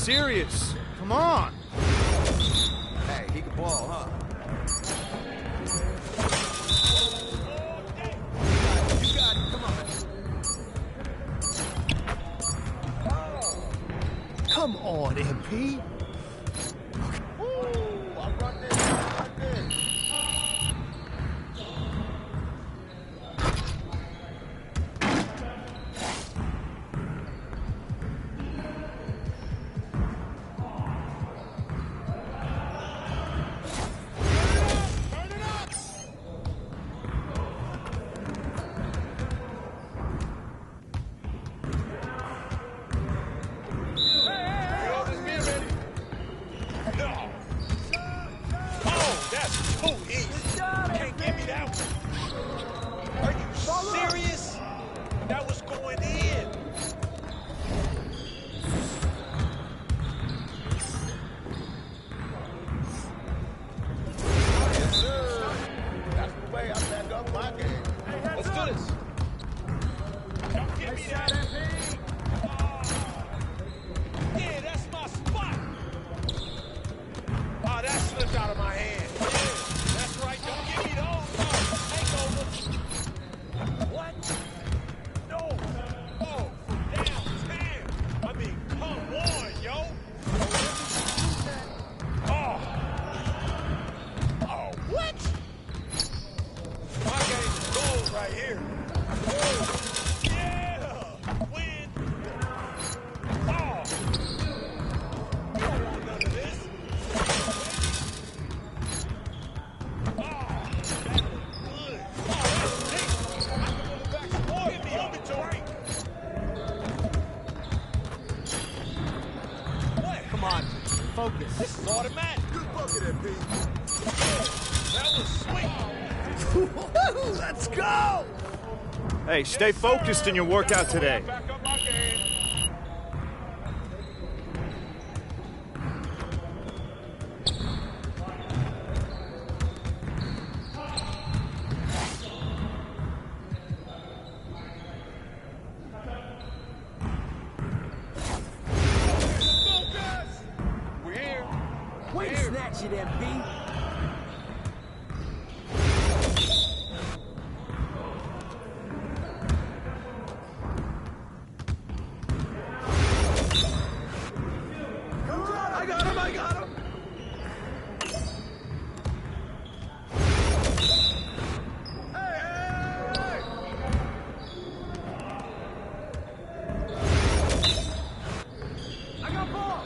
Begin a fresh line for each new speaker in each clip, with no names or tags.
serious. Come on.
Hey, he can ball, huh? You got it. Come on.
Come on, MP.
Focus. This is automatic.
Good bucket, MP.
That was sweet.
Let's go! Hey, stay focused in your workout today.
Back up my game.
Way to snatch it, MP.
I got him, I got him. I got ball.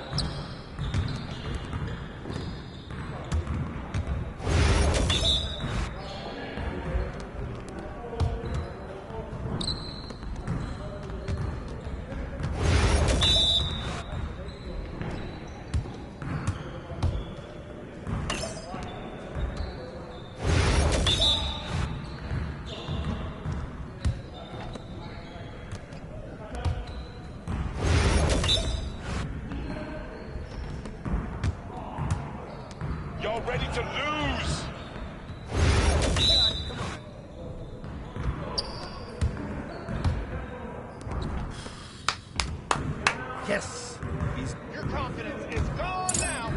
Y'all ready to lose?
Yes!
Your confidence is gone now.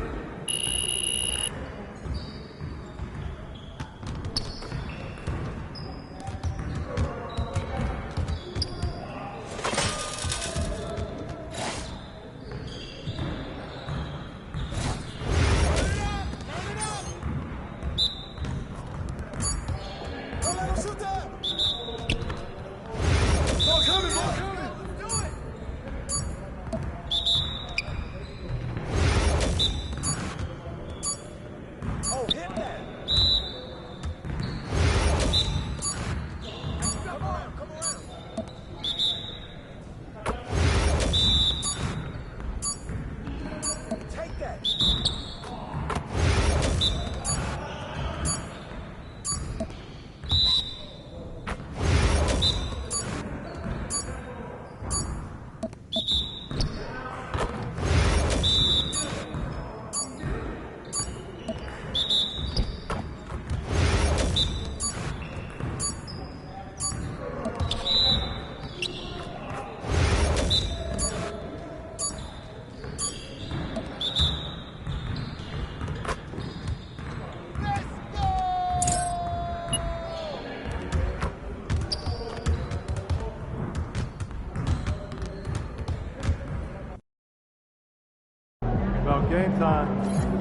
Game time.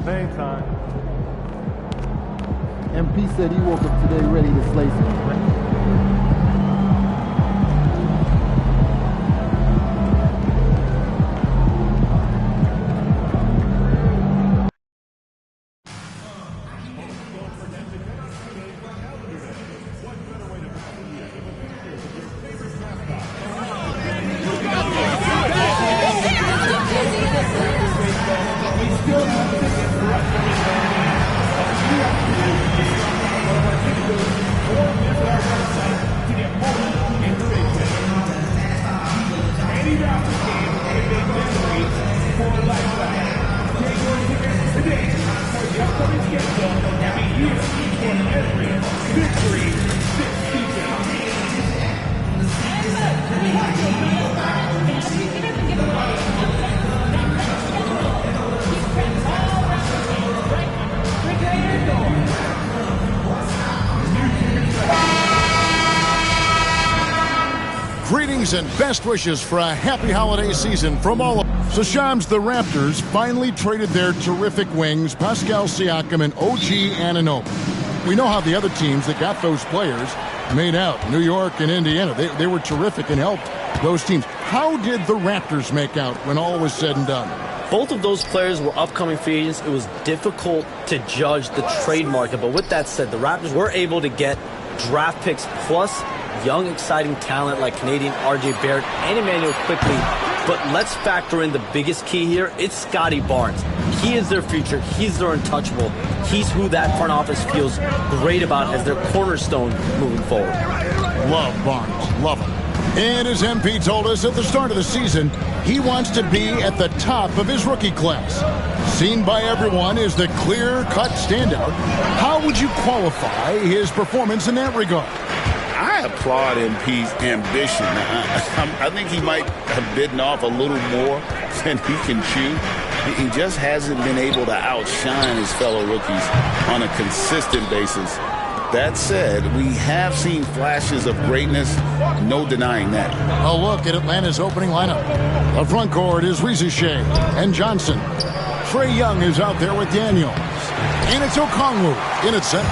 Game time.
MP said he woke up today ready to slay some.
Greetings and best wishes for a happy holiday season from all of us. So Shams, the Raptors finally traded their terrific wings, Pascal Siakam and OG Anunoby. We know how the other teams that got those players made out. New York and Indiana, they were terrific and helped those teams. How did the Raptors make out when all was said and done?
Both of those players were upcoming free agents. It was difficult to judge the trade market. But with that said, the Raptors were able to get draft picks plus young, exciting talent like Canadian R.J. Barrett and Emmanuel Quickly. But let's factor in the biggest key here. It's Scotty Barnes. He is their future. He's their untouchable. He's who that front office feels great about as their cornerstone moving forward.
Love Barnes. Love him. And as MP told us at the start of the season, he wants to be at the top of his rookie class. Seen by everyone as the clear-cut standout, how would you qualify his performance in that regard?
I applaud MP's ambition. I think he might have bitten off a little more than he can chew. He just hasn't been able to outshine his fellow rookies on a consistent basis. That said, we have seen flashes of greatness, no denying that.
A look at Atlanta's opening lineup. The front court is Shea and Johnson. Trae Young is out there with Daniels. And it's Okongwu in its center.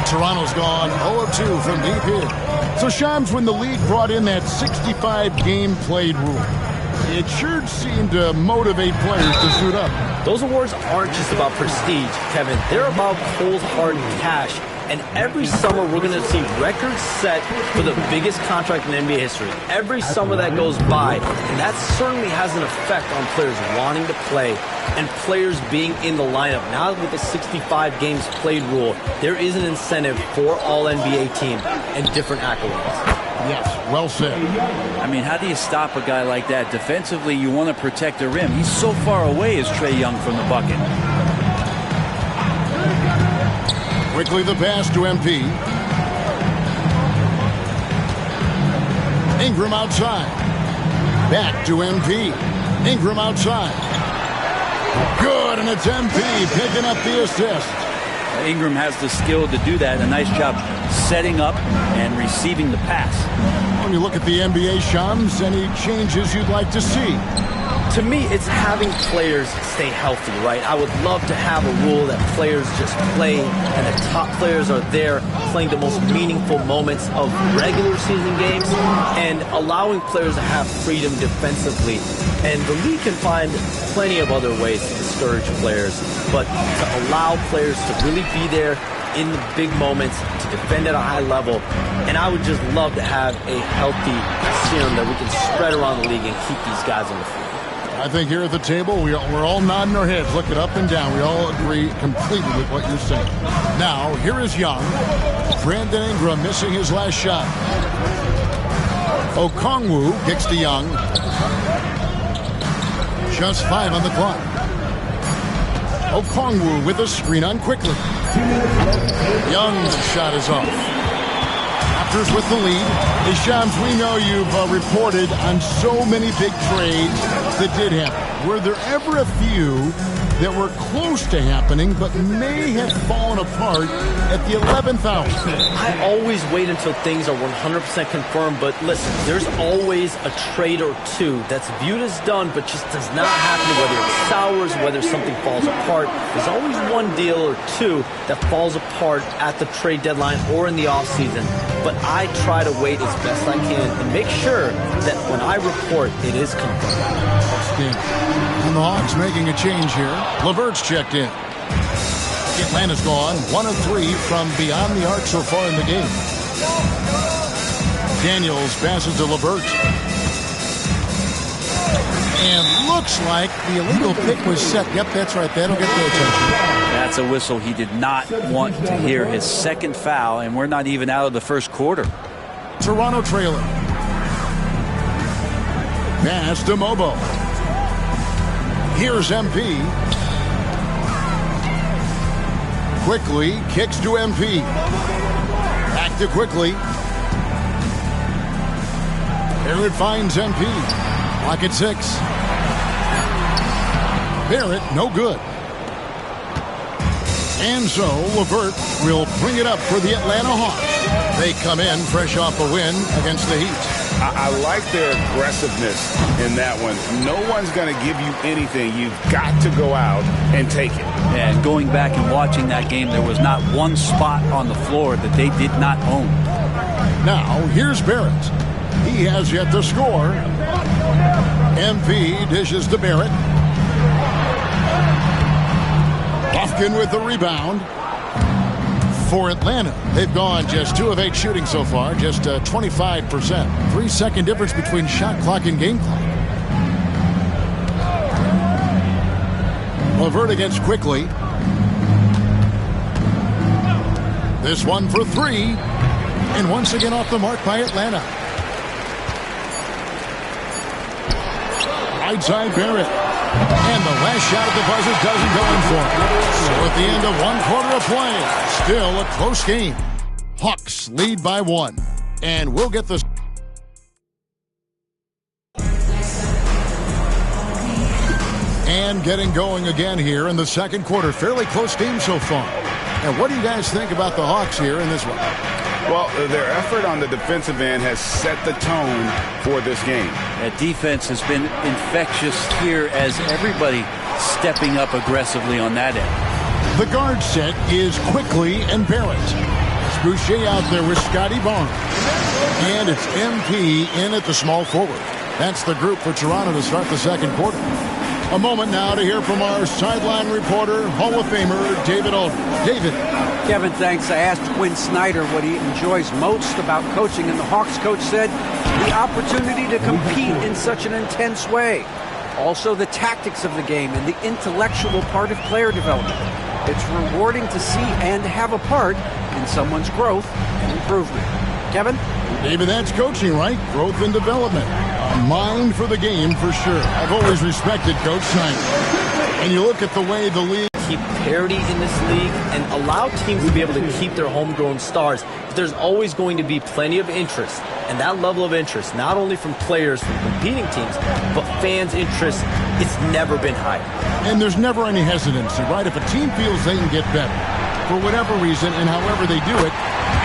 Toronto's gone 0-2 from deep here. So Shams, when the league brought in that 65-game played rule, it sure seemed to motivate players to suit up.
Those awards aren't just about prestige, Kevin. They're about cold, hard cash. And every summer, we're going to see records set for the biggest contract in NBA history. Every summer that goes by, and that certainly has an effect on players wanting to play and players being in the lineup. Now with the 65 games played rule, there is an incentive for all NBA teams and different accolades.
Yes, well said.
I mean, how do you stop a guy like that? Defensively, you want to protect the rim. He's so far away as Trae Young from the bucket.
Quickly the pass to MP. Ingram outside. Back to MP. Ingram outside. Good, and it's MP picking up the assist.
Ingram has the skill to do that. A nice job setting up and receiving the pass.
When you look at the NBA, Shams, any changes you'd like to see?
To me, it's having players stay healthy, right? I would love to have a rule that players just play and the top players are there playing the most meaningful moments of regular season games and allowing players to have freedom defensively. And the league can find plenty of other ways to discourage players, but to allow players to really be there in the big moments, to defend at a high level. And I would just love to have a healthy serum that we can spread around the league and keep these guys on the field.
I think here at the table, we're all nodding our heads, looking up and down. We all agree completely with what you're saying. Now, here is Young. Brandon Ingram missing his last shot. Okongwu kicks to Young. Just 5 on the clock. Okongwu with a screen on quickly. Young's shot is off. Raptors with the lead. Hey, Shams, we know you've reported on so many big trades that did happen. Were there ever a few that were close to happening but may have fallen apart at the 11th hour.
I always wait until things are 100% confirmed, but listen, there's always a trade or two that's viewed as done but just does not happen, whether it sours, whether something falls apart. There's always one deal or two that falls apart at the trade deadline or in the offseason, but I try to wait as best I can and make sure that when I report, it is confirmed.
And the Hawks making a change here. LeVert's checked in. Atlanta's gone 1 of 3 from beyond the arc so far in the game. Daniels passes to LeVert. And looks like the illegal pick was set. Yep, that's right. That'll get their attention.
That's a whistle he did not want to hear. His second foul, and we're not even out of the first quarter.
Toronto trailing. Pass to Mobo. Here's MP. Quickly kicks to MP. Back to Quickly. Barrett finds MP. Lock at 6. Barrett, no good. And so LeVert will bring it up for the Atlanta Hawks. They come in fresh off a win against the Heat.
I like their aggressiveness in that one. No one's going to give you anything. You've got to go out and take it.
And going back and watching that game, there was not one spot on the floor that they did not own.
Now, here's Barrett. He has yet to score. MP dishes to Barrett. Lofkin with the rebound. For Atlanta, they've gone just 2 of 8 shooting so far, just 25%. 3-second difference between shot clock and game clock. LeVert against Quickly. This one for 3. And once again off the mark by Atlanta. Right side Barrett. And the last shot at the buzzer doesn't go in for him. So at the end of 1 quarter of play, still a close game. Hawks lead by 1. And we'll get this. And getting going again here in the second quarter. Fairly close game so far. And what do you guys think about the Hawks here in this one?
Well, their effort on the defensive end has set the tone for this game.
That defense has been infectious here as everybody stepping up aggressively on that end.
The guard set is Quickly and Barrett. It's Boucher out there with Scotty Barnes. And it's MP in at the small forward. That's the group for Toronto to start the second quarter. A moment now to hear from our sideline reporter, Hall of Famer David Aldridge. David.
Kevin, thanks. I asked Quinn Snyder what he enjoys most about coaching, and the Hawks coach said the opportunity to compete in such an intense way. Also, the tactics of the game and the intellectual part of player development. It's rewarding to see and have a part in someone's growth and improvement. Kevin?
David, that's coaching, right? Growth and development. A mind for the game for sure. I've always respected Coach Snyder. And you look at the way the league
Keep parity in this league and allow teams to be able to keep their homegrown stars. But there's always going to be plenty of interest, and that level of interest, not only from players from competing teams, but fans' interest, it's never been higher.
And there's never any hesitancy, right? If a team feels they can get better, for whatever reason and however they do it,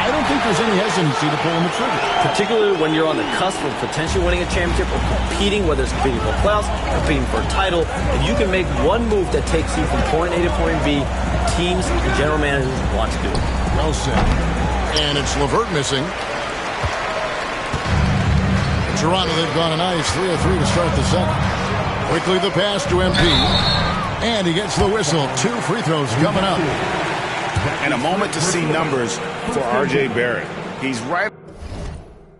I don't think there's any hesitancy to pulling the trigger.
Particularly when you're on the cusp of potentially winning a championship or competing, whether it's competing for playoffs, competing for a title. If you can make one move that takes you from point A to point B, teams and general managers want to do it.
Well said. And it's LeVert missing. Toronto, they've gone a nice 3 of 3 to start the second. Quickly the pass to MP. And he gets the whistle. 2 free throws coming up.
And a moment to see numbers for R.J. Barrett. He's right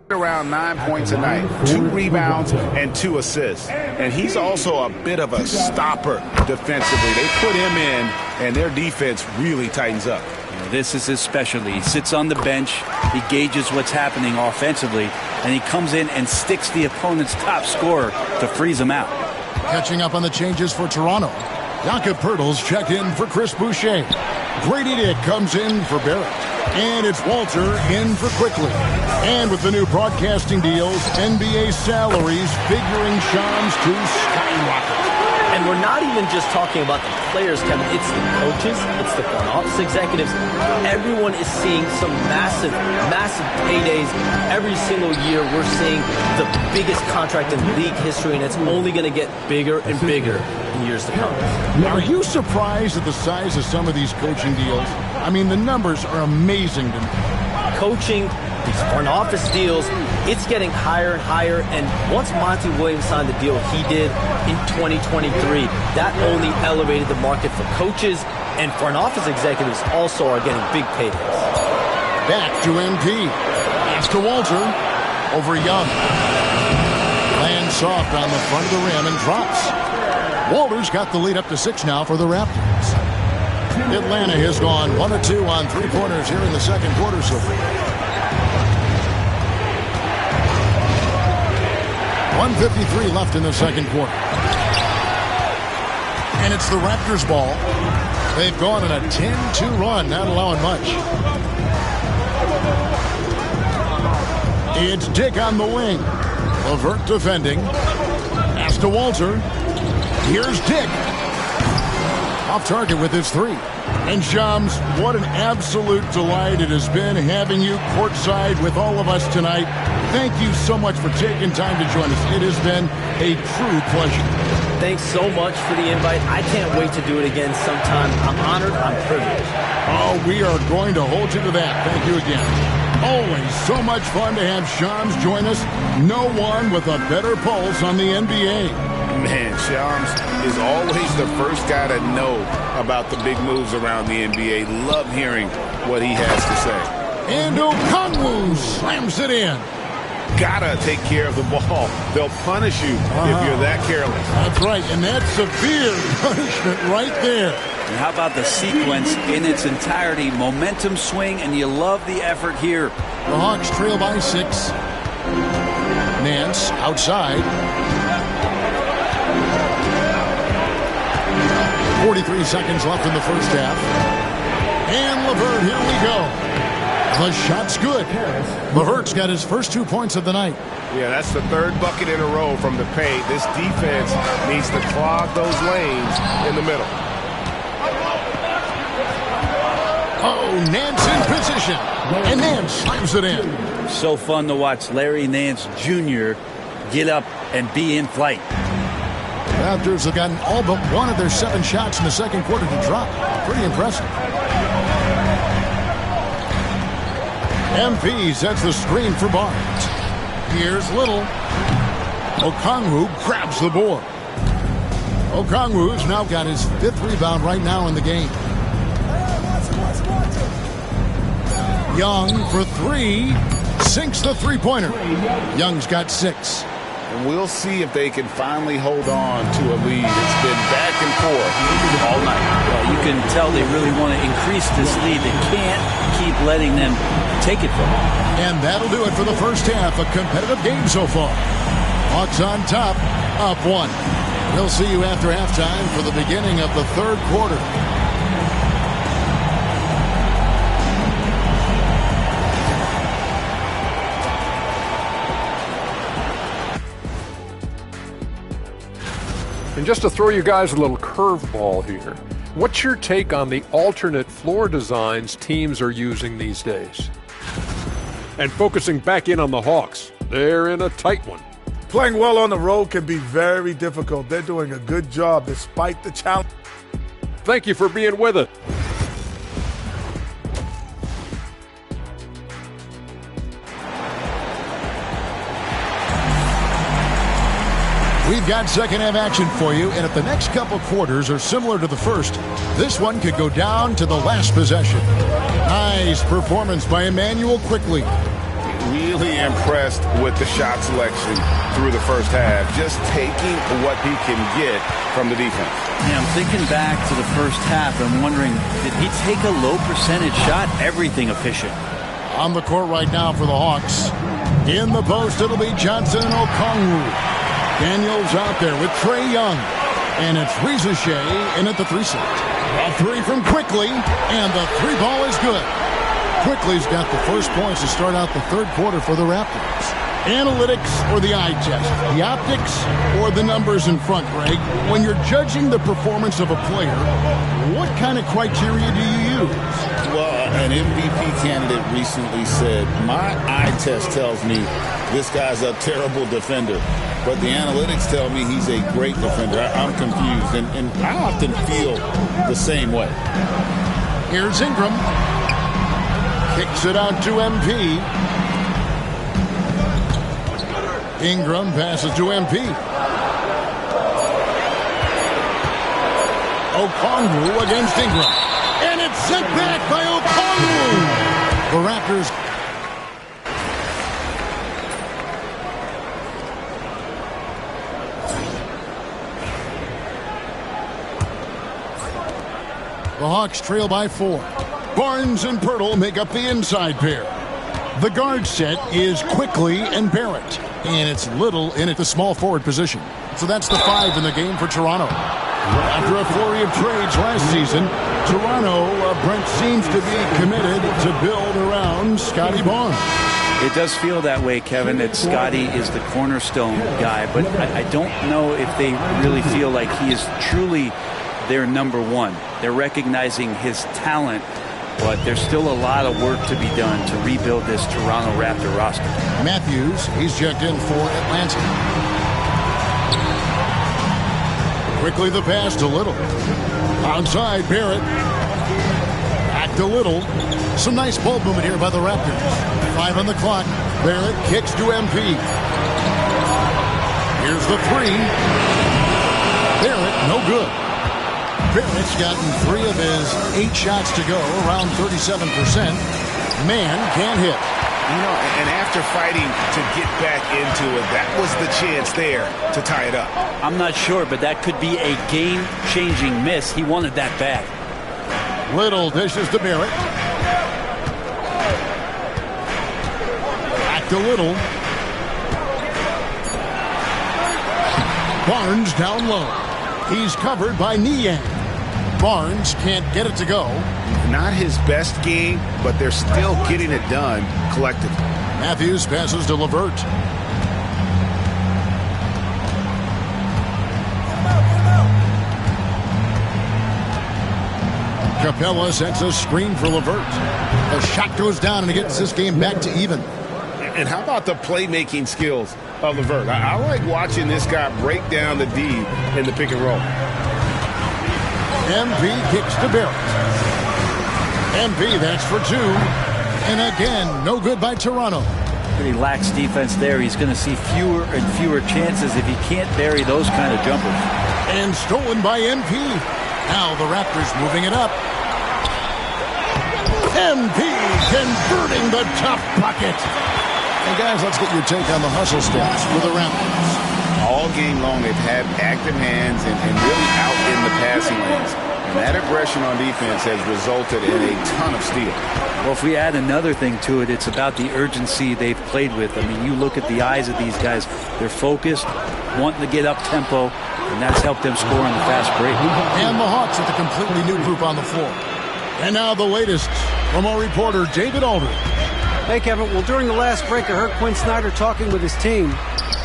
around 9 points a night, 2 rebounds and 2 assists. And he's also a bit of a stopper defensively. They put him in, and their defense really tightens up.
This is his specialty. He sits on the bench, he gauges what's happening offensively, and he comes in and sticks the opponent's top scorer to freeze him out.
Catching up on the changes for Toronto. Jakob Poeltl's checked in for Chris Boucher. Grady Dick comes in for Barrett. And it's Walter in for Quickly. And with the new broadcasting deals, NBA salaries figuring Sean's to skyrocket.
And And we're not even just talking about the players, Kevin. It's the coaches. It's the front office executives. Everyone is seeing some massive, massive paydays. Every single year, we're seeing the biggest contract in league history, and it's only going to get bigger and bigger in years to come.
Are you surprised at the size of some of these coaching deals? I mean, the numbers are amazing to me.
Coaching, these front office deals, it's getting higher and higher. And once Monty Williams signed the deal he did in 2023, that only elevated the market for coaches, and front office executives also are getting big paydays.
Back to MP. Pass to Walter. Over Young. Lands soft on the front of the rim and drops. Walter's got the lead up to 6 now for the Raptors. Atlanta has gone 1 of 2 on three-pointers here in the second quarter so far. 1:53 left in the second quarter. And it's the Raptors' ball. They've gone on a 10-2 run, not allowing much. It's Dick on the wing. LeVert defending. Pass to Walter. Here's Dick. Off target with his 3. And Shams, what an absolute delight it has been having you courtside with all of us tonight. Thank you so much for taking time to join us. It has been a true pleasure.
Thanks so much for the invite. I can't wait to do it again sometime. I'm honored. I'm privileged.
Oh, we are going to hold you to that. Thank you again. Always so much fun to have Shams join us. No one with a better pulse on the NBA.
Man, Shams is always the first guy to know about the big moves around the NBA. Love hearing what he has to say.
And Okongwu slams it in.
Gotta take care of the ball. They'll punish you if you're that careless.
That's right, and that's severe punishment right there.
And how about the sequence in its entirety? Momentum swing, and you love the effort here.
The Hawks trail by 6. Nance outside. 43 seconds left in the first half. And LeVert, here we go. The shot's good. LeVert's got his first 2 points of the night.
Yeah, that's the 3rd bucket in a row from the paint. This defense needs to clog those lanes in the middle.
Oh, Nance in position. And Nance slams it in.
So fun to watch Larry Nance Jr. get up and be in flight.
Raptors have gotten all but one of their 7 shots in the second quarter to drop. Pretty impressive. MP sets the screen for Barnes. Here's Little. Okongwu grabs the board. Okongwu's now got his 5th rebound right now in the game. Young for 3. Sinks the three-pointer. Young's got 6.
And we'll see if they can finally hold on to a lead. It's been back and forth all night.
Well, you can tell they really want to increase this lead. They can't keep letting them take it from them.
And that'll do it for the first half. A competitive game so far. Hawks on top, up 1. We'll see you after halftime for the beginning of the third quarter.
And just to throw you guys a little curveball here, what's your take on the alternate floor designs teams are using these days? And focusing back in on the Hawks, they're in a tight one.
Playing well on the road can be very difficult. They're doing a good job despite the challenge.
Thank you for being with us.
We've got second half action for you, and if the next couple quarters are similar to the first, this one could go down to the last possession. Nice performance by Emmanuel Quickly.
Really impressed with the shot selection through the first half, just taking what he can get from the defense.
Yeah, I'm thinking back to the first half and wondering, did he take a low percentage shot? Everything efficient.
On the court right now for the Hawks. In the post, it'll be Johnson and Okongwu. Daniels out there with Trae Young. And it's Reza Shea in at the 3 slot. A 3 from Quickly, and the 3 ball is good. Quickly's got the first points to start out the third quarter for the Raptors. Analytics or the eye test? The optics or the numbers in front, Greg? When you're judging the performance of a player, what kind of criteria do you use?
Well, an MVP candidate recently said, my eye test tells me this guy's a terrible defender, but the analytics tell me he's a great defender. I'm confused, and I often feel the same way.
Here's Ingram. Kicks it out to MP. Ingram passes to MP. Okongwu against Ingram. And it's sent back by Okongwu. The Raptors. The Hawks trail by 4. Barnes and Pirtle make up the inside pair. The guard set is Quickly and Barrett. And it's Little in at the small forward position. So that's the 5 in the game for Toronto. After a flurry of trades last season, Toronto, Brent seems to be committed to build around Scotty Barnes.
It does feel that way, Kevin, that Scotty is the cornerstone guy, but I don't know if they really feel like he is truly their number one. They're recognizing his talent, but there's still a lot of work to be done to rebuild this Toronto Raptor roster.
Matthews, he's checked in for Atlanta. Quickly the pass to Little. Outside, Barrett. Back to Little. Some nice ball movement here by the Raptors. 5 on the clock. Barrett kicks to MP. Here's the 3. Barrett, no good. Barrett's gotten 3 of his 8 shots to go, around 37%. Man can't hit.
You know, and after fighting to get back into it, that was the chance there to tie it up.
I'm not sure, but that could be a game-changing miss. He wanted that bad.
Little dishes to Barrett. Back to Little. Barnes down low. He's covered by Niang. Barnes can't get it to go.
Not his best game, but they're still getting it done collectively.
Matthews passes to LeVert. Capella sets a screen for LeVert. The shot goes down and it gets this game back to even.
And how about the playmaking skills of LeVert? I like watching this guy break down the D in the pick and roll.
MP kicks to Barrett. MP, that's for 2. And again, no good by Toronto.
But he lacks defense there. He's going to see fewer and fewer chances if he can't bury those kind of jumpers.
And stolen by MP. Now the Raptors moving it up. MP converting the tough bucket. And guys, let's get your take on the hustle stats for the Raptors.
All game long, they've had active hands and really out in the passing lanes. And that aggression on defense has resulted in a ton of steals.
Well, if we add another thing to it, it's about the urgency they've played with. I mean, you look at the eyes of these guys. They're focused, wanting to get up tempo, and that's helped them score in the fast break.
And the Hawks with a completely new group on the floor. And now the latest from our reporter, David Aldridge.
Hey, Kevin. Well, during the last break, I heard Quinn Snyder talking with his team.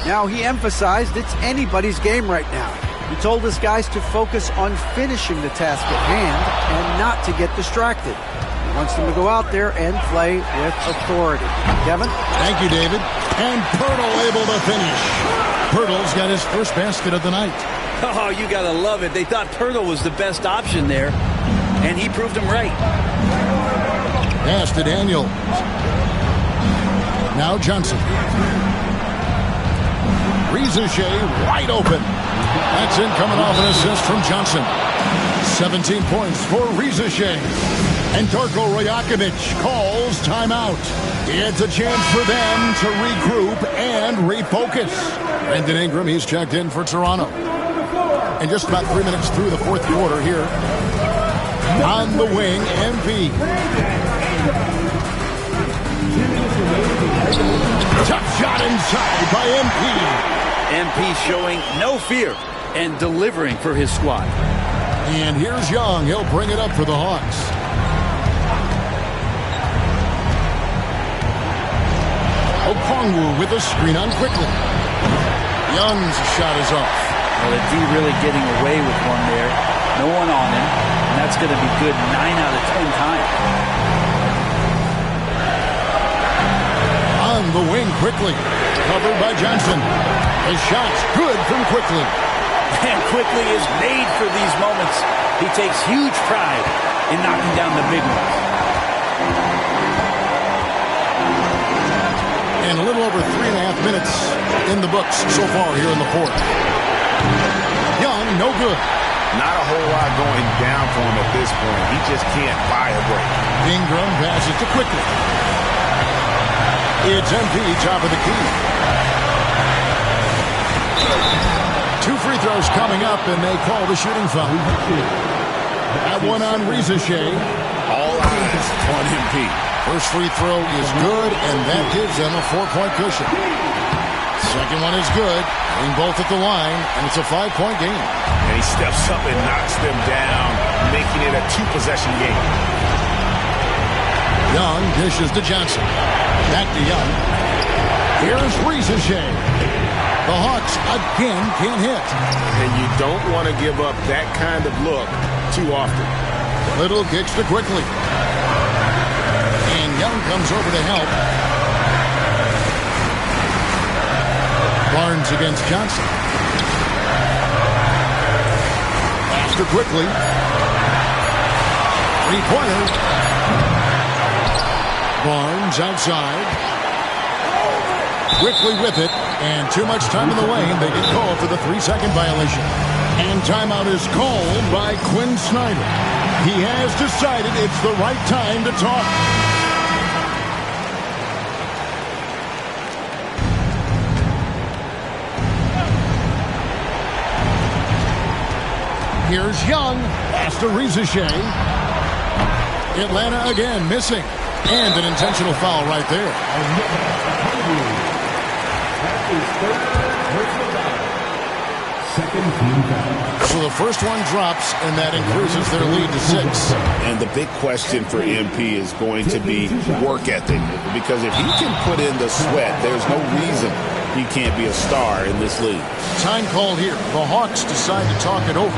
Now, he emphasized it's anybody's game right now. He told his guys to focus on finishing the task at hand and not to get distracted. He wants them to go out there and play with authority. Kevin?
Thank you, David. And Pirtle able to finish. Pirtle's got his first basket of the night.
Oh, you got to love it. They thought Pirtle was the best option there, and he proved them right.
Pass to Daniels. Now Johnson. Shea wide open. That's in coming off an assist from Johnson. 17 points for Shea. And Darko Rajakovic calls timeout. It's a chance for them to regroup and refocus. Brandon Ingram, he's checked in for Toronto. And just about 3 minutes through the fourth quarter here. On the wing, MP. Tough shot inside by MP.
MP showing no fear and delivering for his squad.
And here's Young. He'll bring it up for the Hawks. Okongwu with a screen on quickly. Young's shot is off.
Well, the D really getting away with one there. No one on him, and that's going to be good 9 out of 10 times.
On the wing quickly. Covered by Johnson. His shot's good from quickly.
And quickly is made for these moments. He takes huge pride in knocking down the big ones.
And a little over 3.5 minutes in the books so far here in the fourth. Young, no good.
Not a whole lot going down for him at this point. He just can't buy a break.
Ingram passes to quickly. It's MP, top of the key. 2 free throws coming up, and they call the shooting foul. That one on Shea.
All eyes on MP.
First free throw is good, and that gives them a 4-point cushion. Second one is good. Hitting both at the line, and it's a 5-point game.
And he steps up and knocks them down, making it a 2-possession game.
Young dishes to Johnson. Back to Young. Here's Shea. The Hawks again can't hit.
And you don't want to give up that kind of look too often.
Little kicks to quickly. And Young comes over to help. Barnes against Johnson. Pass to quickly. 3-pointer. Barnes outside. Quickly with it, and too much time in the lane. They get called for the 3-second violation. And timeout is called by Quinn Snyder. He has decided it's the right time to talk. Here's Young. Pass to Shea. Atlanta again missing. And an intentional foul right there. So the first one drops, and that increases their lead to 6.
And the big question for MP is going to be work ethic. Because if he can put in the sweat, there's no reason he can't be a star in this league.
Time called here. The Hawks decide to talk it over.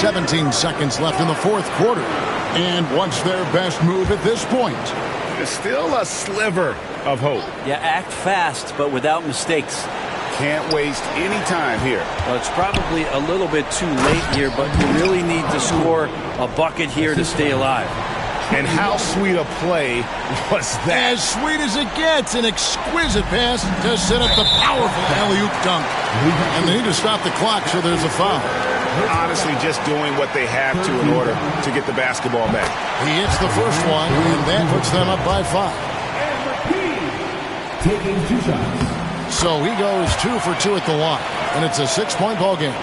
17 seconds left in the fourth quarter. And what's their best move at this point?
There's still a sliver of hope.
Yeah, act fast, but without mistakes.
Can't waste any time here.
Well, it's probably a little bit too late here, but you really need to score a bucket here to stay alive.
And how sweet a play was that?
As sweet as it gets. An exquisite pass to set up the powerful alley-oop dunk. And they need to stop the clock, so there's a foul.
Honestly, just doing what they have to in order to get the basketball back.
He hits the first one, and that puts them up by 5.
Taking 2 shots.
So he goes 2 for 2 at the line, and it's a 6-point ball game.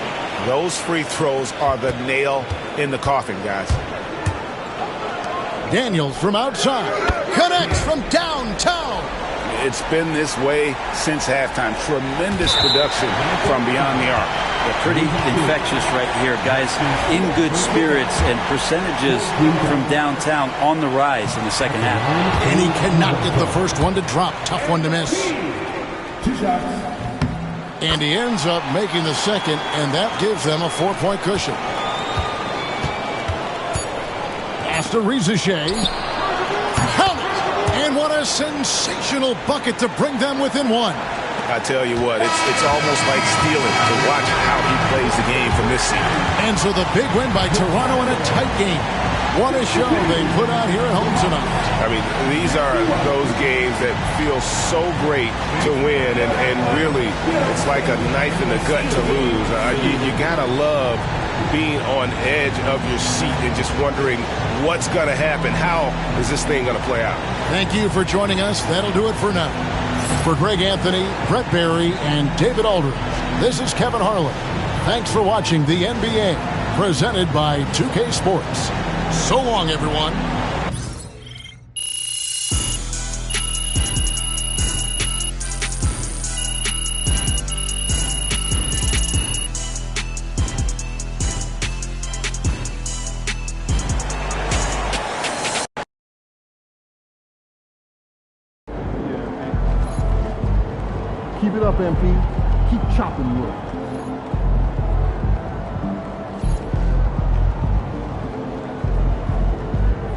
Those free throws are the nail in the coffin, guys.
Daniels from outside connects from downtown.
It's been this way since halftime. Tremendous production from beyond the arc.
They're pretty infectious right here, guys. In good spirits and percentages from downtown on the rise in the second half.
And he cannot get the first one to drop. Tough one to miss.
2 shots.
And he ends up making the second, and that gives them a 4-point cushion. Pass to Shea. Count it! And what a sensational bucket to bring them within 1.
I tell you what, it's almost like stealing to watch how he plays the game from this seat.
And so the big win by Toronto in a tight game. What a show they put out here at home tonight.
I mean, these are those games that feel so great to win, and really, it's like a knife in the gut to lose. You gotta love being on edge of your seat and just wondering what's gonna happen. How is this thing gonna play out?
Thank you for joining us. That'll do it for now. For Greg Anthony, Brett Barry, and David Aldridge, this is Kevin Harlan. Thanks for watching the NBA, presented by 2K Sports. So long, everyone.
Keep it up, MP. Keep chopping wood.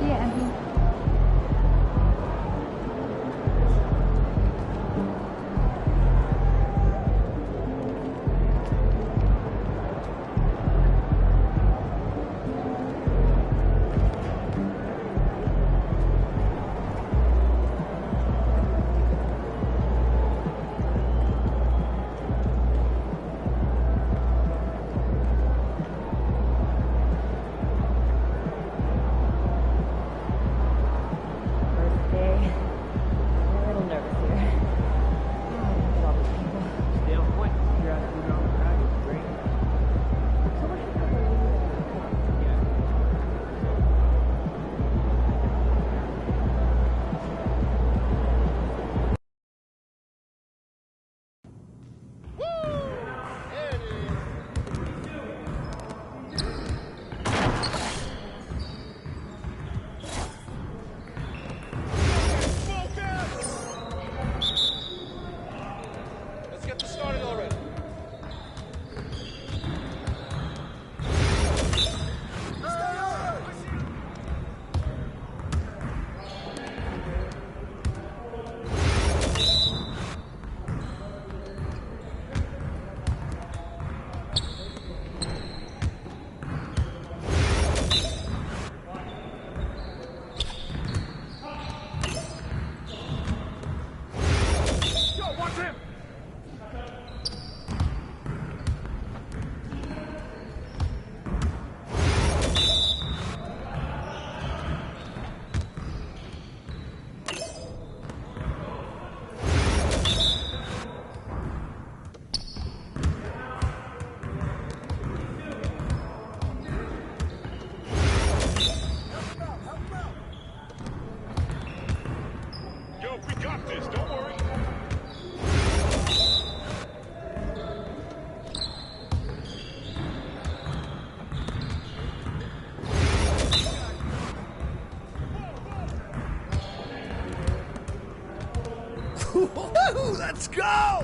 See ya, MP.
Let's get this started already. Yo, watch him! Yo, we got this, don't worry.
Let's go!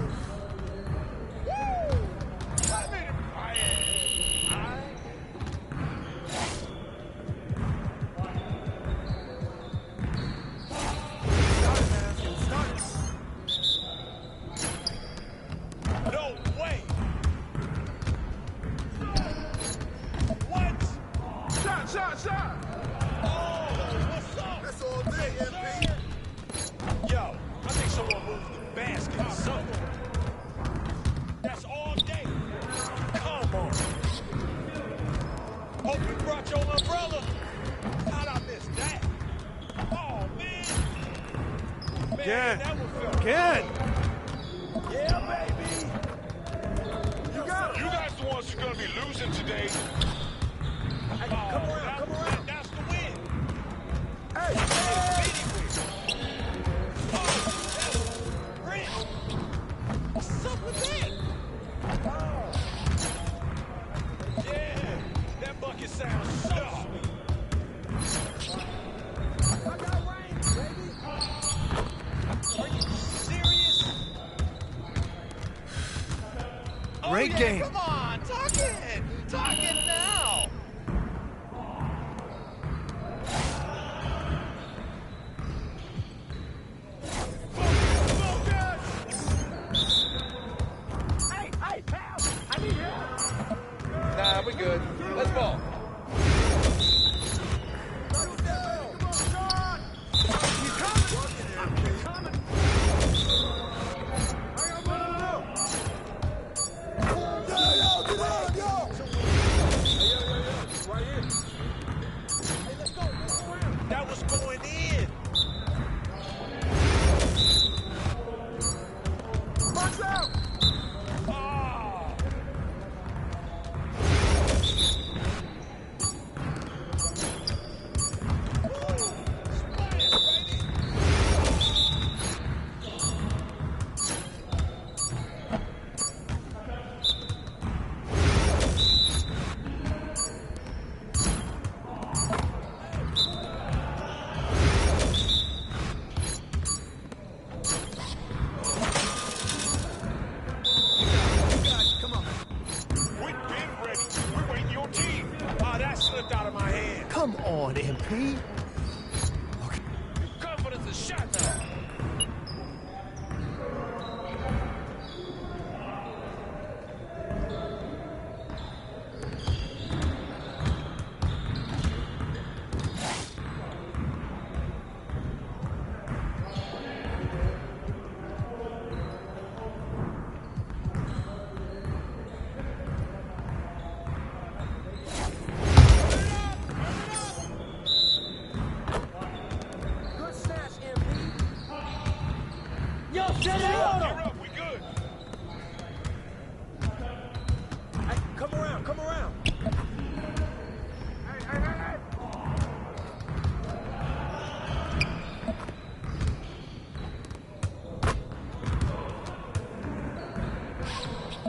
No way! What? Shot! Oh, what's up? That's all day, MP. Yo, I think someone moved the basket or something. That's all day. Come on. Hope you brought your umbrella. How'd I miss that? Oh, man. Man, that one felt
Again.
Yeah, baby. You got it. You guys the ones who's gonna be losing today. Come around. That's the win. Hey. What's up with that? Yeah, that bucket sounds so sweet. I got range, baby. Are you serious?
Great game.
Come on, talk it now. Hey, pal, I need help. Nah, we good. Let's ball.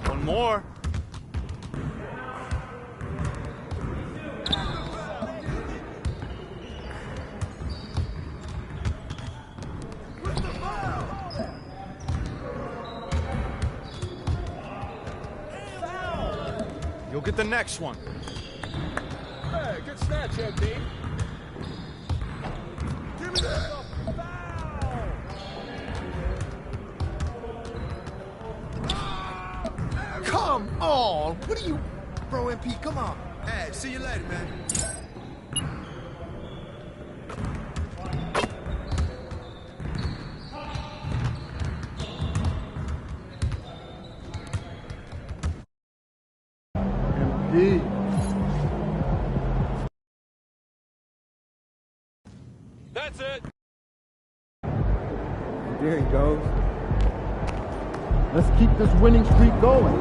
One more. You'll get the next one.
Hey, good snatch, MD. Give me that.
Come on! What are you... Bro, MP, come on. Hey, see you later, man.
MP.
That's it.
There he goes. Let's keep this winning streak going.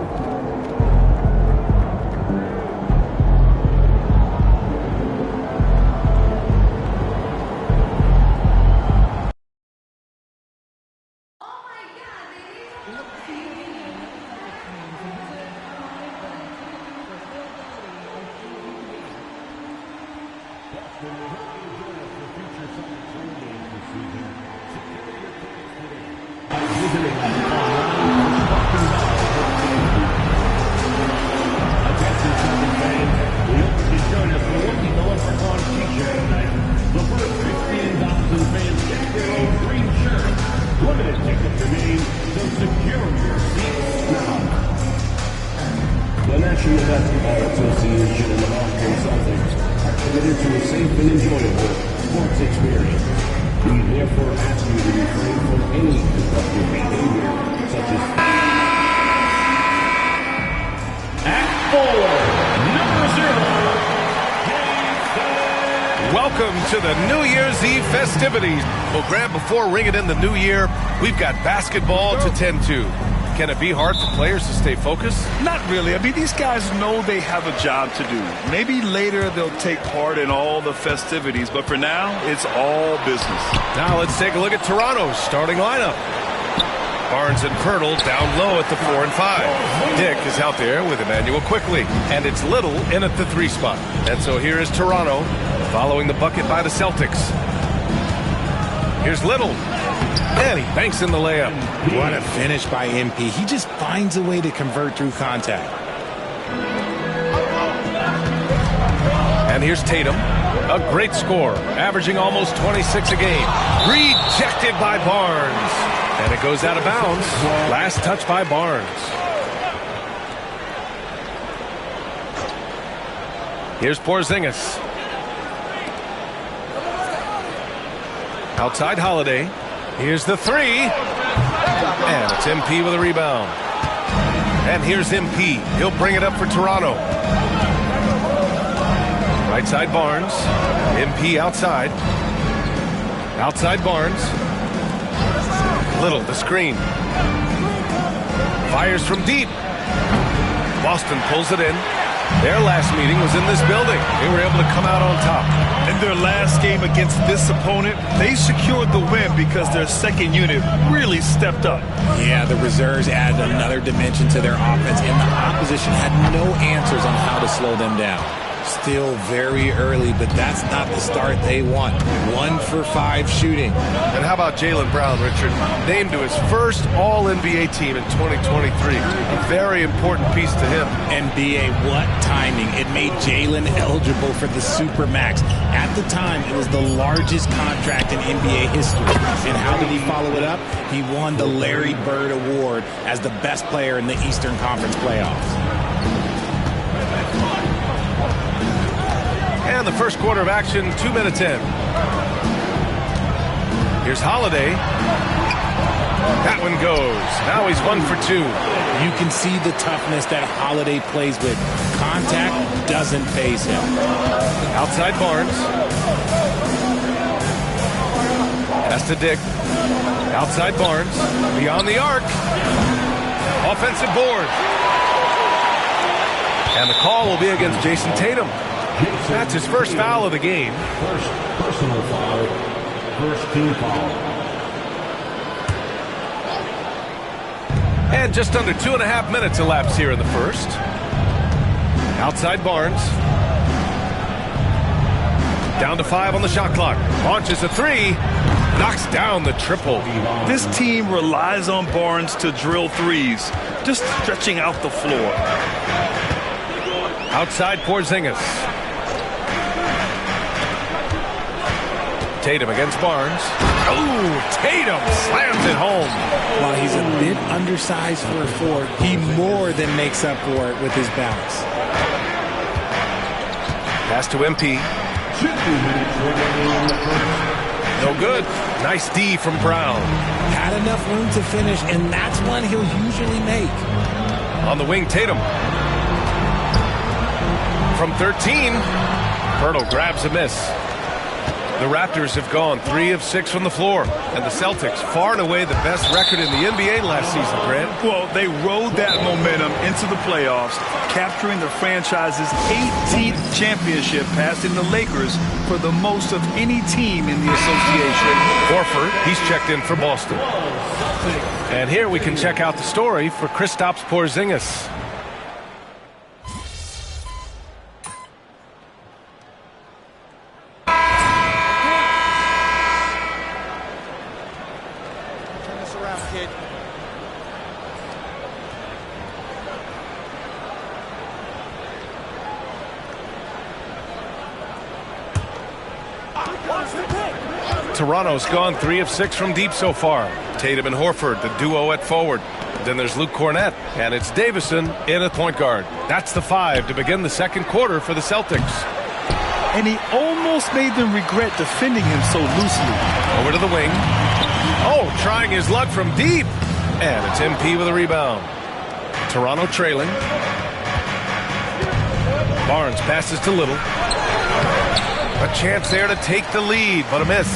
The National Basketball Association and the Boston Celtics are committed to a safe and enjoyable sports experience. We therefore ask you to refrain from any disruptive behavior, such as... At 4, number 0.
Welcome to the New Year's Eve festivities. Well, Grant, before ringing in the new year, we've got basketball to tend to. Can it be hard for players to stay focused?
Not really. I mean, these guys know they have a job to do. Maybe later they'll take part in all the festivities, but for now, it's all business.
Now let's take a look at Toronto's starting lineup. Barnes and Pirtle down low at the 4 and 5. Dick is out there with Emmanuel Quickly, and it's Little in at the 3 spot. And so here is Toronto following the bucket by the Celtics. Here's Little. And he banks in the layup.
What a finish by MP. He just finds a way to convert through contact.
And here's Tatum. A great score, averaging almost 26 a game. Rejected by Barnes. And it goes out of bounds. Last touch by Barnes. Here's Porzingis. Outside Holiday. Here's the 3. And it's MP with a rebound. And here's MP. He'll bring it up for Toronto. Right side Barnes. MP outside. Outside Barnes. Little, the screen. Fires from deep. Boston pulls it in. Their last meeting was in this building. They were able to come out on top.
In their last game against this opponent, they secured the win because their second unit really stepped up.
Yeah, the reserves added another dimension to their offense, and the opposition had no answers on how to slow them down. Still very early, but that's not the start they want. 1 for 5 shooting.
And how about Jaylen Brown, Richard? Named to his first All-NBA team in 2023. A very important piece to him.
NBA, what timing. It made Jaylen eligible for the Supermax. At At the time, it was the largest contract in NBA history. And how did he follow it up? He won the Larry Bird Award as the best player in the Eastern Conference playoffs.
And the first quarter of action, 2 minutes in. Here's Holiday. That one goes. Now he's 1 for 2.
You can see the toughness that Holiday plays with. Contact doesn't faze him.
Outside Barnes. Pass to Dick. Outside Barnes. Beyond the arc. Offensive board. And the call will be against Jason Tatum. That's his first foul of the game.
First personal foul. First team foul.
And just under 2.5 minutes elapsed here in the first. Outside Barnes. Down to 5 on the shot clock. Launches a 3. Knocks down the triple.
This team relies on Barnes to drill threes, just stretching out the floor.
Outside Porzingis. Tatum against Barnes. Oh, Tatum slams it home.
While he's a bit undersized for a forward, he more than makes up for it with his bounce.
Pass to MP. No good. Nice D from Brown.
Had enough room to finish, and that's one he'll usually make.
On the wing, Tatum. From 13, Pirtle grabs a miss. The Raptors have gone 3 of 6 from the floor, and the Celtics far and away the best record in the NBA last season, Grant.
Well, they rode that momentum into the playoffs, capturing the franchise's 18th championship, passing the Lakers for the most of any team in the association.
Horford, he's checked in for Boston. And here we can check out the story for Kristaps Porzingis. Toronto's gone 3 of 6 from deep so far. Tatum and Horford, the duo at forward. Then there's Luke Cornett, and it's Davison in at point guard. That's the 5 to begin the second quarter for the Celtics.
And he almost made them regret defending him so loosely.
Over to the wing. Oh, trying his luck from deep. And it's MP with a rebound. Toronto trailing. Barnes passes to Little. A chance there to take the lead, but a miss.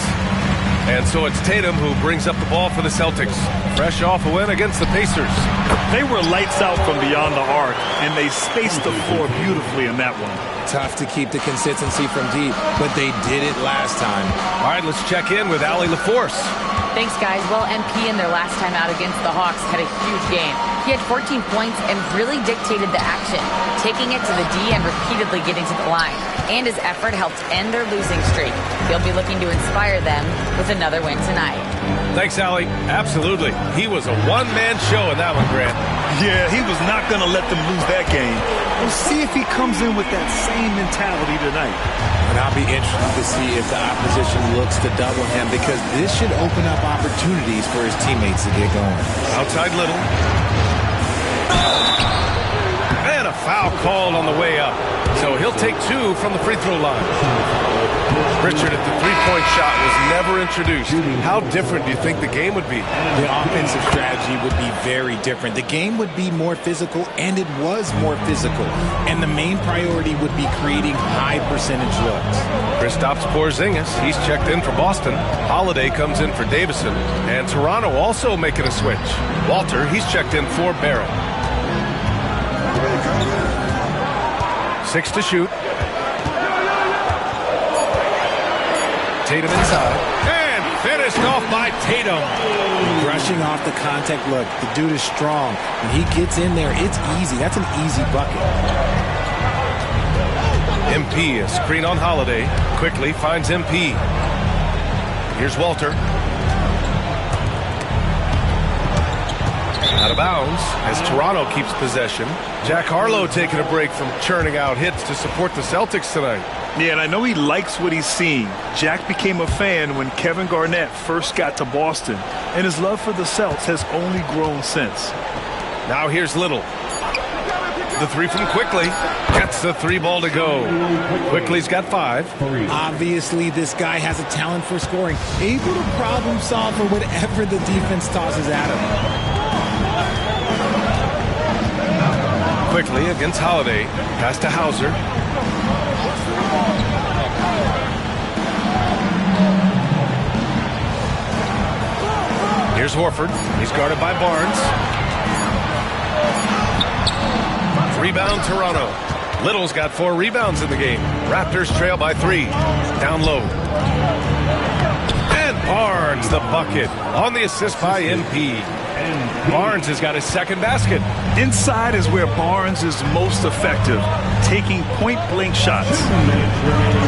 And so it's Tatum who brings up the ball for the Celtics. Fresh off a win against the Pacers.
They were lights out from beyond the arc, and they spaced the floor beautifully in that one.
Tough to keep the consistency from deep, but they did it last time.
All right, let's check in with Allie LaForce.
Thanks, guys. Well, MP in their last time out against the Hawks had a huge game. He had 14 points and really dictated the action, taking it to the D and repeatedly getting to the line. And his effort helped end their losing streak. He'll be looking to inspire them with another win tonight.
Thanks, Allie. Absolutely. He was a one-man show in that one, Grant.
Yeah, he was not going to let them lose that game. We'll see if he comes in with that same mentality tonight.
And I'll be interested to see if the opposition looks to double him, because this should open up opportunities for his teammates to get going.
Outside Little. And a foul called on the way up. So he'll take 2 from the free throw line. Pritchard at the three-point shot was never introduced. How different do you think the game would be?
The offensive strategy would be very different. The game would be more physical, and it was more physical. And the main priority would be creating high percentage looks.
Kristaps Porzingis, he's checked in for Boston. Holiday comes in for Davison. And Toronto also making a switch. Walter, he's checked in for Barrett. 6 to shoot. Tatum inside. And finished off by Tatum.
Brushing off the contact look. The dude is strong. When he gets in there, it's easy. That's an easy bucket.
MP, a screen on Holiday. Quickly finds MP. Here's Walter. Out of bounds as Toronto keeps possession. Jack Harlow taking a break from churning out hits to support the Celtics tonight.
Yeah, and I know he likes what he's seeing. Jack became a fan when Kevin Garnett first got to Boston, and his love for the Celts has only grown since.
Now here's Little. The three from Quickly. Gets the three ball to go. Quickly's got 5.
Obviously, this guy has a talent for scoring. Able to problem solve for whatever the defense tosses at him.
Quickly against Holiday. Pass to Hauser. Here's Horford. He's guarded by Barnes. Rebound Toronto. Little's got 4 rebounds in the game. Raptors trail by 3. Down low. And Barnes the bucket on the assist by MP. Barnes has got his second basket.
Inside is where Barnes is most effective, taking point-blank shots.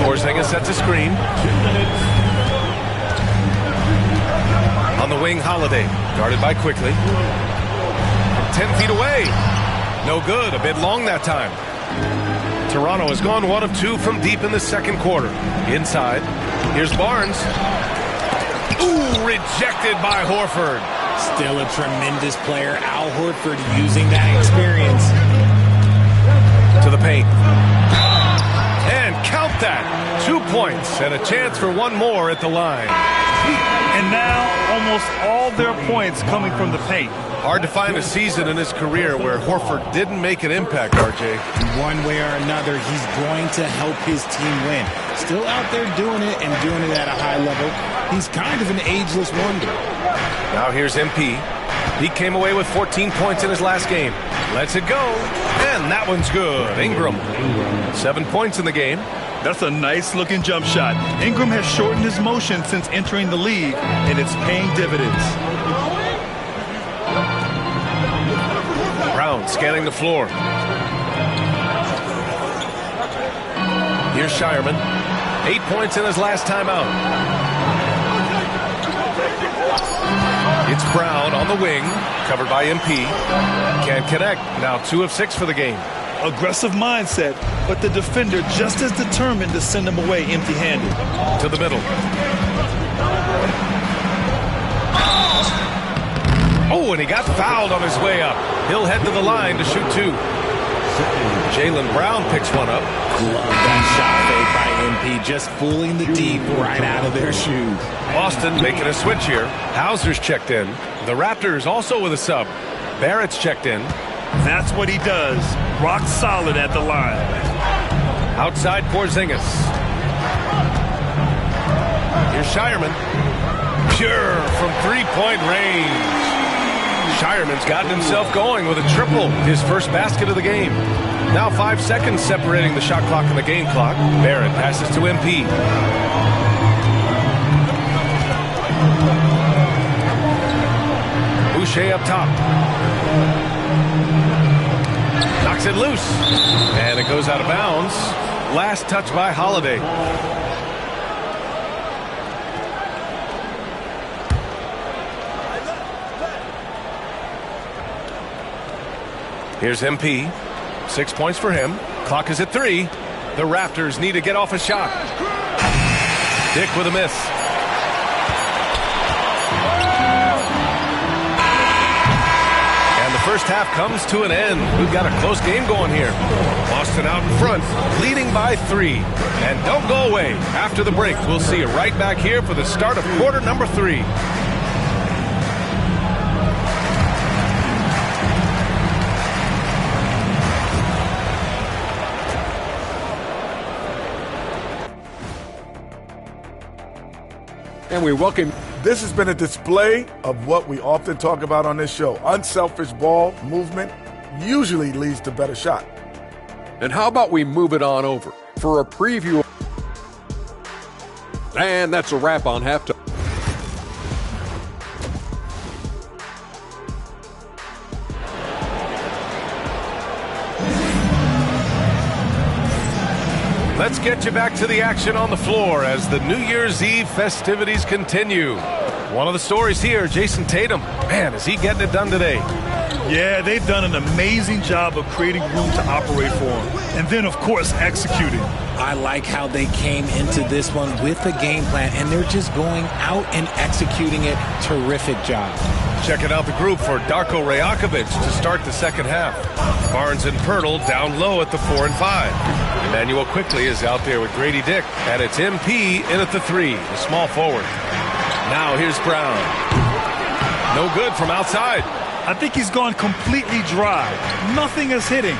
Porzingis sets a screen. On the wing, Holiday. Guarded by Quickly. 10 feet away. No good. A bit long that time. Toronto has gone 1 of 2 from deep in the second quarter. Inside. Here's Barnes. Ooh, rejected by Horford.
Still a tremendous player. Al Horford using that experience.
To the paint. And count that. 2 points and a chance for 1 more at the line.
And now almost all their points coming from the paint.
Hard to find a season in his career where Horford didn't make an impact, RJ.
One way or another, he's going to help his team win. Still out there doing it and doing it at a high level. He's kind of an ageless wonder.
Now here's MP. He came away with 14 points in his last game. Lets it go. And that one's good. Ingram. 7 points in the game.
That's a nice-looking jump shot. Ingram has shortened his motion since entering the league, and it's paying dividends.
Brown scanning the floor. Here's Shireman. 8 points in his last timeout. It's Brown on the wing, covered by MP. Can't connect. Now 2 of 6 for the game.
Aggressive mindset, but the defender just as determined to send him away empty-handed.
To the middle. Oh, and he got fouled on his way up. He'll head to the line to shoot 2. Jaylen Brown picks one up.
Love that shot fake by MP, just fooling the deep right out of their shoes.
Boston making a switch here. Hauser's checked in. The Raptors also with a sub. Barrett's checked in.
That's what he does. Rock solid at the line.
Outside Porzingis. Here's Shireman. Pure from 3-point range. Shireman's gotten himself going with a triple, his first basket of the game. Now 5 seconds separating the shot clock and the game clock. Barrett passes to MP. Boucher up top. Knocks it loose. And it goes out of bounds. Last touch by Holiday. Here's MP. 6 points for him. Clock is at 3. The Raptors need to get off a shot. Dick with a miss. And the first half comes to an end. We've got a close game going here. Boston out in front, leading by 3. And don't go away. After the break, we'll see you right back here for the start of quarter number 3.
And we welcome. This has been a display of what we often talk about on this show. Unselfish ball movement usually leads to better shot.
And how about we move it on over for a preview? And that's a wrap on halftime.
Let's get you back to the action on the floor as the New Year's Eve festivities continue. One of the stories here, Jason Tatum. Man, is he getting it done today.
Yeah, they've done an amazing job of creating room to operate for him. And then, of course, executing.
I like how they came into this one with a game plan, and they're just going out and executing it. Terrific job.
Checking out the group for Darko Rajakovic to start the second half. Barnes and Pirtle down low at the 4 and 5. Emmanuel Quickly is out there with Grady Dick, and it's MP in at the 3, the small forward. Now here's Brown. No good from outside.
I think he's gone completely dry. Nothing is hitting.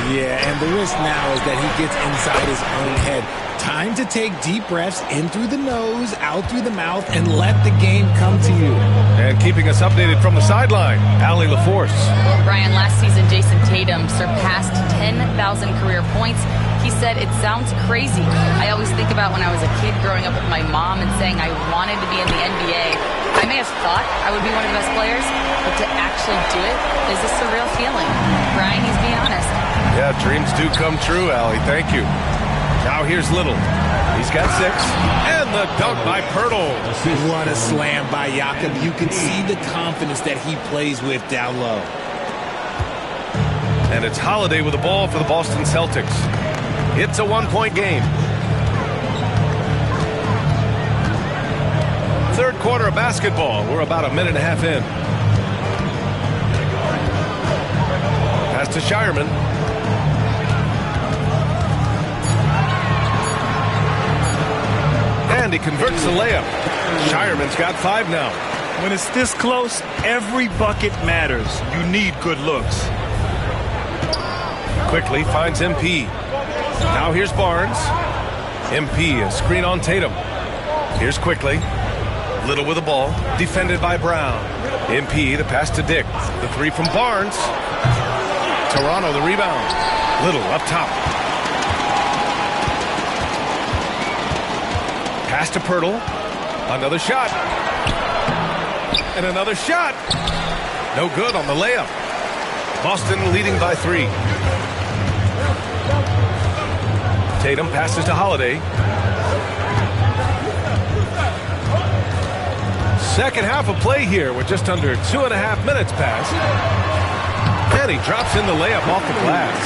Yeah, and the risk now is that he gets inside his own head. Time to take deep breaths in through the nose, out through the mouth, and let the game come to you.
And keeping us updated from the sideline, Allie LaForce.
Brian, last season, Jason Tatum surpassed 10,000 career points. He said, "It sounds crazy. I always think about when I was a kid growing up with my mom and saying I wanted to be in the NBA. I may have thought I would be one of the best players, but to actually do it is a surreal feeling." Brian, he's being honest.
Yeah, dreams do come true, Allie. Thank you. Now here's Little. He's got 6. And the dunk by Pirtle.
What a slam by Jakob. You can see the confidence that he plays with down low.
And it's Holiday with the ball for the Boston Celtics. It's a 1-point game. Third quarter of basketball. We're about a minute and a half in. Pass to Shireman. And he converts the layup. Shireman's got 5 now.
When it's this close, every bucket matters. You need good looks.
Quickly finds MP. Now here's Barnes. MP, a screen on Tatum. Here's Quickly. Little with the ball. Defended by Brown. MP, the pass to Dick. The 3 from Barnes. Toronto, the rebound. Little up top. Pass to Pirtle. Another shot. And another shot. No good on the layup. Boston leading by 3. Tatum passes to Holiday. Second half of play here with just under 2.5 minutes passed. And he drops in the layup off the glass.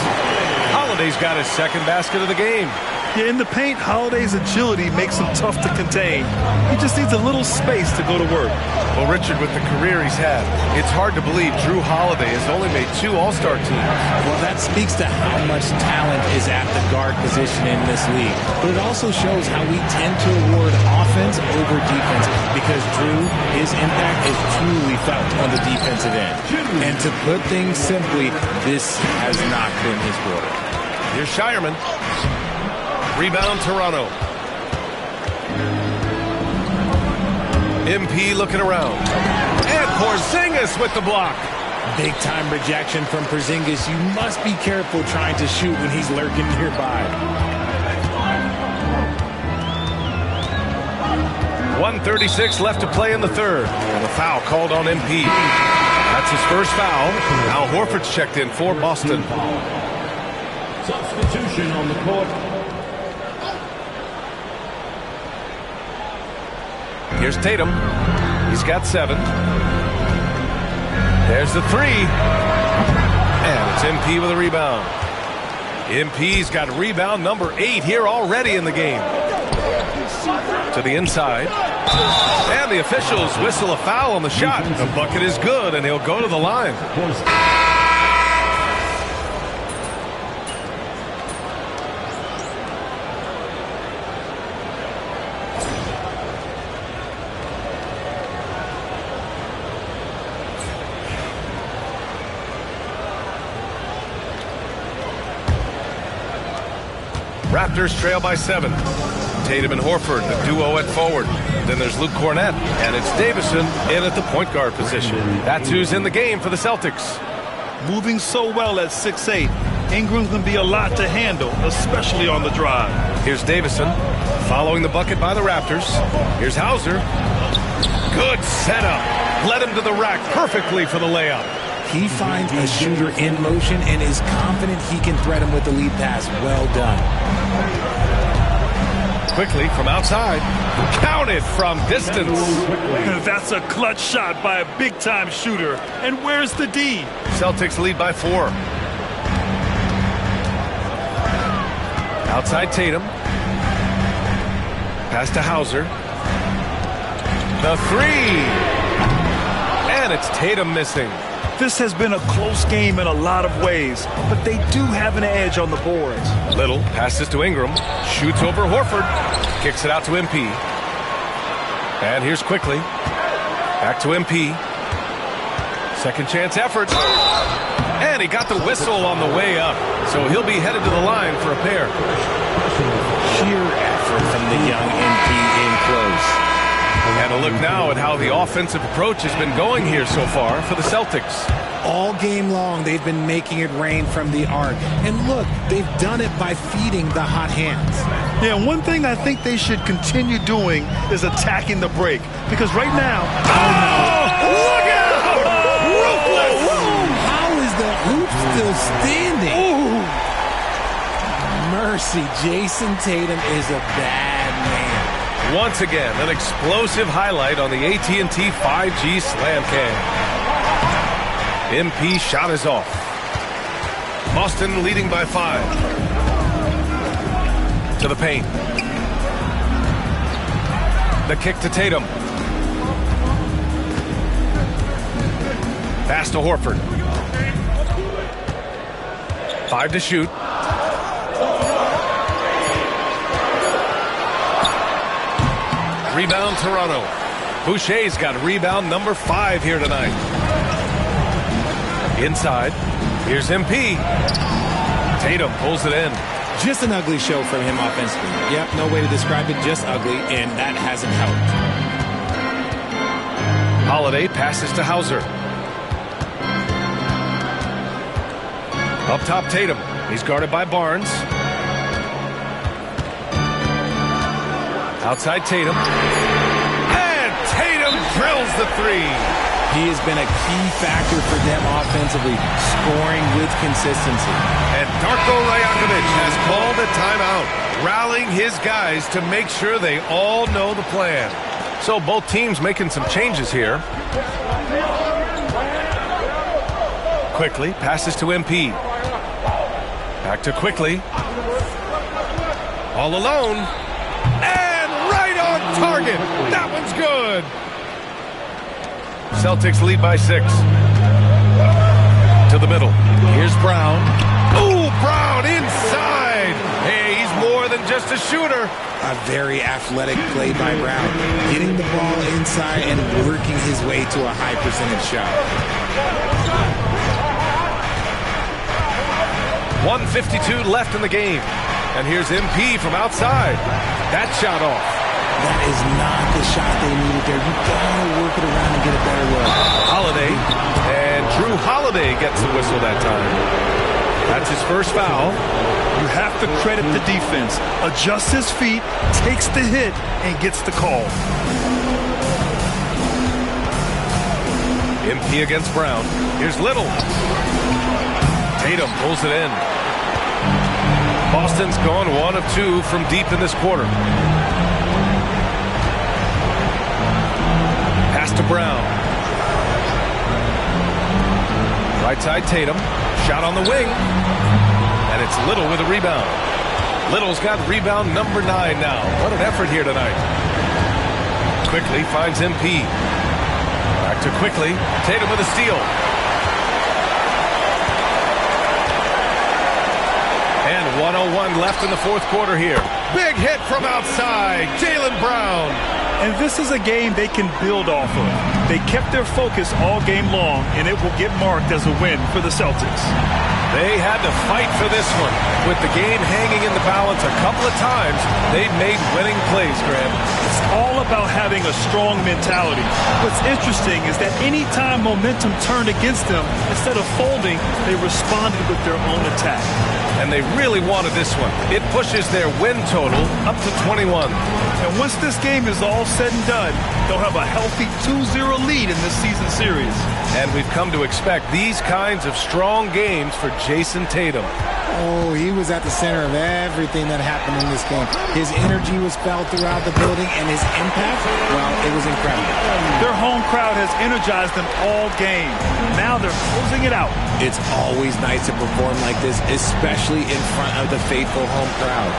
Holiday's got his second basket of the game.
Yeah, in the paint, Holiday's agility makes him tough to contain. He just needs a little space to go to work.
Well, Richard, with the career he's had, it's hard to believe Drew Holiday has only made 2 All-Star teams.
Well, that speaks to how much talent is at the guard position in this league. But it also shows how we tend to award offense over defense because Drew, his impact is truly felt on the defensive end. And to put things simply, this has not been his quarter.
Here's Shireman. Rebound, Toronto. MP looking around. And Porzingis with the block.
Big time rejection from Porzingis. You must be careful trying to shoot when he's lurking nearby.
1:36 left to play in the third. And a foul called on MP. That's his first foul. Al Horford's checked in for Boston.
Substitution on the court.
Here's Tatum. He's got 7. There's the 3. And it's MP with a rebound. MP's got rebound number 8 here already in the game. To the inside. And the officials whistle a foul on the shot. The bucket is good, and he'll go to the line. Raptors trail by 7. Tatum and Horford, the duo at forward. Then there's Luke Cornett, and it's Davison in at the point guard position. That's who's in the game for the Celtics.
Moving so well at 6'8", Ingram's going to be a lot to handle, especially on the drive.
Here's Davison, following the bucket by the Raptors. Here's Hauser. Good setup. Led him to the rack perfectly for the layup.
He finds a shooter in motion and is confident he can threat him with the lead pass. Well done.
quickly from outside. Counted from distance.
That's a clutch shot by a big-time shooter. And where's the D?
Celtics lead by 4. Outside Tatum. Pass to Hauser. The 3. And it's Tatum missing.
This has been a close game in a lot of ways, but they do have an edge on the boards.
Little passes to Ingram. Shoots over Horford. Kicks it out to MP. And here's quickly. Back to MP. Second chance effort. And he got the whistle on the way up. So he'll be headed to the line for a pair.
Sheer effort from the young MP in close.
And a look now at how the offensive approach has been going here so far for the Celtics.
All game long, they've been making it rain from the arc. And look, they've done it by feeding the hot hands.
Yeah, one thing I think they should continue doing is attacking the break. Because right now...
Look out! Ruthless!
How is the hoop still standing?
Ooh.
Mercy, Jason Tatum is a bad man.
Once again, an explosive highlight on the AT&T 5G Slam Cam. MP shot is off. Boston leading by 5. To the paint. The kick to Tatum. Pass to Horford. 5 to shoot. Rebound Toronto. Boucher's got rebound number 5 here tonight. Inside. Here's MP. Tatum pulls it in.
Just an ugly show from him offensively. Yep, no way to describe it, just ugly, and that hasn't helped.
Holiday passes to Hauser. Up top Tatum. He's guarded by Barnes. Outside Tatum. And Tatum drills the 3.
He has been a key factor for them offensively, scoring with consistency.
And Darko Rajakovic has called a timeout, rallying his guys to make sure they all know the plan. So both teams making some changes here. Quickly passes to MP. Back to Quickly. All alone. And right on target. That one's good. Celtics lead by 6. To the middle. Here's Brown. Ooh, Brown inside. Hey, he's more than just a shooter.
A very athletic play by Brown. Getting the ball inside and working his way to a high percentage shot.
1:52 left in the game. And here's MP from outside. That shot off.
That is not the shot they needed there. You gotta work it around and get a better look.
Holiday. And Drew Holiday gets the whistle that time. That's his first foul.
You have to credit the defense. Adjusts his feet, takes the hit, and gets the call.
MP against Brown. Here's Little. Tatum pulls it in. Boston's gone 1 of 2 from deep in this quarter. Pass to Brown. Right side Tatum. Shot on the wing. And it's Little with a rebound. Little's got rebound number 9 now. What an effort here tonight. Quickly finds MP. Back to Quickly. Tatum with a steal. And 1:01 left in the fourth quarter here. Big hit from outside. Jaylen Brown.
And this is a game they can build off of. They kept their focus all game long, and it will get marked as a win for the Celtics.
They had to fight for this one. With the game hanging in the balance a couple of times, they made winning plays, Graham.
It's all about having a strong mentality. What's interesting is that any time momentum turned against them, instead of folding, they responded with their own attack.
And they really wanted this one. It pushes their win total up to 21.
And once this game is all said and done, they'll have a healthy 2-0 lead in this season series.
And we've come to expect these kinds of strong games for Jason Tatum.
Oh, he was at the center of everything that happened in this game. His energy was felt throughout the building, and his impact, well, it was incredible.
Their home crowd has energized them all game. Now they're closing it out.
It's always nice to perform like this, especially in front of the faithful home crowd.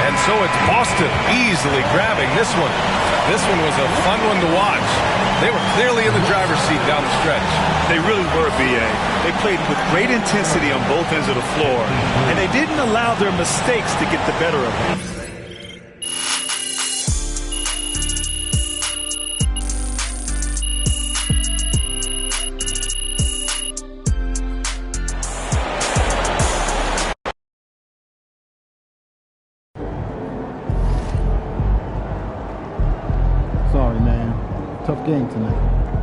And so it's Boston easily grabbing this one. This one was a fun one to watch. They were clearly in the driver's seat down the stretch.
They really were, B.A. They played with great intensity on both ends of the floor, and they didn't allow their mistakes to get the better of them.
Sorry, man. Tough game tonight.